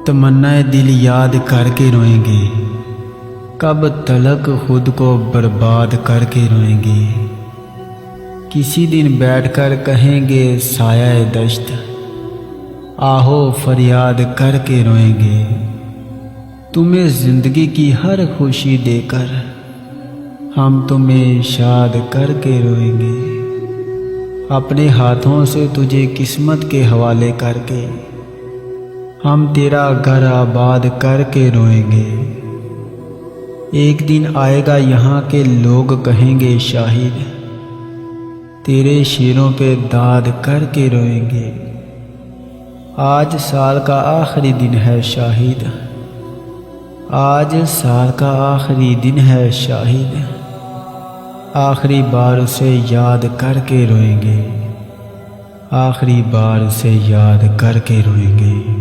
تمنا دل یاد کر کے روئیں گے، کب تلک خود کو برباد کر کے روئیں گے۔ کسی دن بیٹھ کر کہیں گے سایہ دشت، آہو فریاد کر کے روئیں گے۔ تمہیں زندگی کی ہر خوشی دے کر ہم تمہیں شاد کر کے روئیں گے۔ اپنے ہاتھوں سے تجھے قسمت کے حوالے کر کے ہم تیرا گھر آباد کر کے روئیں گے۔ ایک دن آئے گا یہاں کے لوگ کہیں گے شاہد، تیرے شیروں پہ داد کر کے روئیں گے۔ آج سال کا آخری دن ہے شاہد، آج سال کا آخری دن ہے شاہد، آخری بار اسے یاد کر کے روئیں گے، آخری بار اسے یاد کر کے روئیں گے۔